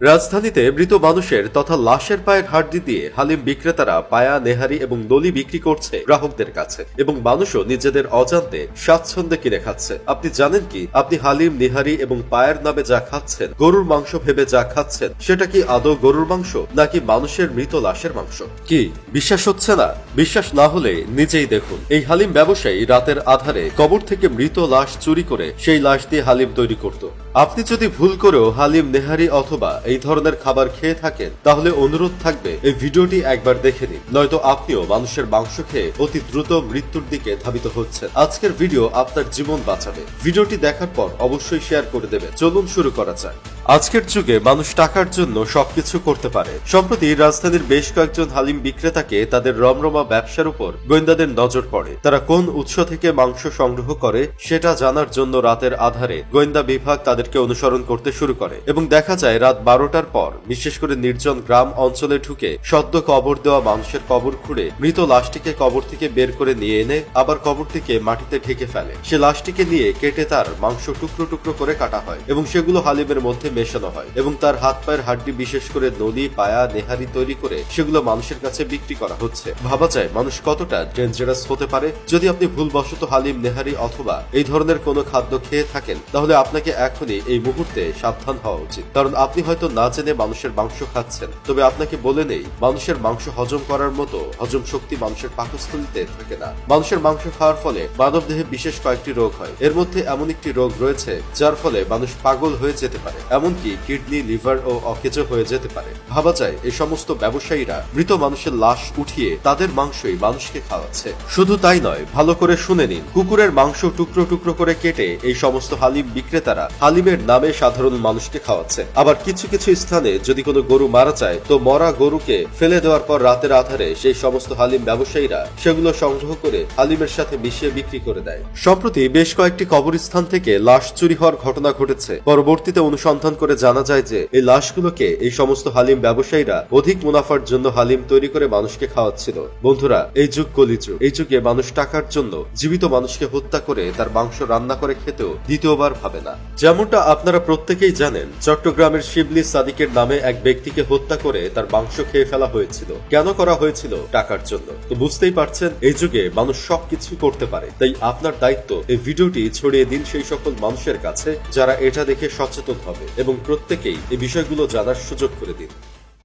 রাজধানীতে মৃত মানুষের তথা লাশের পায়ের হাড্ডি দিয়ে হালিম বিক্রেতারা পায়া, নেহারি এবং নলি বিক্রি করছে গ্রাহকদের কাছে এবং মানুষও নিজেদের অজান্তে স্বাচ্ছন্দ্যে কিনে খাচ্ছে। আপনি জানেন কি, আপনি হালিম, নেহারি এবং পায়ের নামে যা খাচ্ছেন, গরুর মাংস ভেবে যা খাচ্ছেন, সেটা কি আদৌ গরুর মাংস নাকি মানুষের মৃত লাশের মাংস? কি বিশ্বাস হচ্ছে না? বিশ্বাস না হলে নিজেই দেখুন। এই হালিম ব্যবসায়ী রাতের আধারে কবর থেকে মৃত লাশ চুরি করে সেই লাশ দিয়ে হালিম তৈরি করত। আপনি যদি ভুল করেও হালিম, নেহারি অথবা এই ধরনের খাবার খেয়ে থাকেন, তাহলে অনুরোধ থাকবে এই ভিডিওটি একবার দেখে নিন, নয়তো আপনিও মানুষের মাংস খেয়ে অতি দ্রুত মৃত্যুর দিকে ধাবিত হচ্ছেন। আজকের ভিডিও আপনার জীবন বাঁচাবে। ভিডিওটি দেখার পর অবশ্যই শেয়ার করে দেবেন। চলুন শুরু করা যাক। আজকের যুগে মানুষ টাকার জন্য সবকিছু করতে পারে। সম্প্রতি রাজধানীর বেশ কয়েকজন হালিম বিক্রেতাকে তাদের রমরমা ব্যবসার উপর গোয়েন্দাদের নজর পড়ে। তারা কোন উৎস থেকে মাংস সংগ্রহ করে সেটা জানার জন্য রাতের আধারে গোয়েন্দা বিভাগ তাদেরকে অনুসরণ করতে শুরু করে এবং দেখা যায় রাত 12টার পর বিশেষ করে নির্জন গ্রাম অঞ্চলে ঢুকে সদ্য কবর দেওয়া মানুষের কবর খুঁড়ে মৃত লাশটিকে কবর থেকে বের করে নিয়ে এনে আবার কবরটিকে মাটিতে ঢেকে ফেলে। সে লাশটিকে নিয়ে কেটে তার মাংস টুকরো টুকরো করে কাটা হয় এবং সেগুলো হালিমের মধ্যে মেশানো হয় এবং তার হাত পায়ের হাড্ডি বিশেষ করে নলি, পায়া, নেহারি তৈরি করে সেগুলো মানুষের কাছে বিক্রি করা হচ্ছে। ভাবা যায় মানুষ কতটা ডেঞ্জারাস হতে পারে। যদি আপনি ভুলবশত হালিম, নেহারি অথবা এই ধরনের কোনো খাদ্য খেয়ে থাকেন, তাহলে আপনাকে এখনই এই মুহূর্তে সাবধান হওয়া উচিত। কারণ আপনি হয়তো না জেনে মানুষের মাংস খাচ্ছেন। তবে আপনাকে বলে নেই, মানুষের মাংস হজম করার মতো হজম শক্তি মানুষের পাকস্থলীতে থাকে না। মানুষের মাংস খাওয়ার ফলে মানবদেহে বিশেষ কয়েকটি রোগ হয়। এর মধ্যে এমন একটি রোগ রয়েছে যার ফলে মানুষ পাগল হয়ে যেতে পারে, এমনকি কিডনি, লিভার ও অকেজো হয়ে যেতে পারে। ভাবা যায় এই সমস্ত ব্যবসায়ীরা মৃত মানুষের লাশ উঠিয়ে তাদের মাংসই মানুষকে খাওয়াচ্ছে। শুধু তাই নয়, ভালো করে শুনে নিন, কুকুরের মাংস টুকরো টুকরো করে কেটে এই সমস্ত হালিম বিক্রেতারা হালিমের নামে সাধারণ মানুষকে খাওয়াচ্ছে। আবার কিছু কিছু স্থানে যদি কোনো গরু মারা যায়, তো মরা গরুকে ফেলে দেওয়ার পর রাতের আধারে সেই সমস্ত হালিম ব্যবসায়ীরা সেগুলো সংগ্রহ করে হালিমের সাথে মিশিয়ে বিক্রি করে দেয়। সম্প্রতি বেশ কয়েকটি কবরস্থান থেকে লাশ চুরি হওয়ার ঘটনা ঘটেছে। পরবর্তীতে অনুসন্ধান করে জানা যায় যে এই লাশগুলোকে এই সমস্ত হালিম ব্যবসায়ীরা অধিক মুনাফার জন্য হালিম তৈরি করে মানুষকে খাওয়াচ্ছিল। বন্ধুরা, এই যুগ কলিযুগ। এই যুগে মানুষ টাকার জন্য জীবিত মানুষকে হত্যা করে তার মাংস রান্না করে খেতেও দ্বিতীয়বার ভাবে না। যেমনটা আপনারা প্রত্যেকেই জানেন, চট্টগ্রামের শিবলি সাদিকের নামে এক ব্যক্তিকে হত্যা করে তার মাংস খেয়ে ফেলা হয়েছিল। কেন করা হয়েছিল? টাকার জন্য। তো বুঝতেই পারছেন, এই যুগে মানুষ সবকিছু করতে পারে। তাই আপনার দায়িত্ব এই ভিডিওটি ছড়িয়ে দিন সেই সকল মানুষের কাছে যারা এটা দেখে সচেতন হবে এবং প্রত্যেকেই এই বিষয়গুলো জানার সুযোগ করে দিন।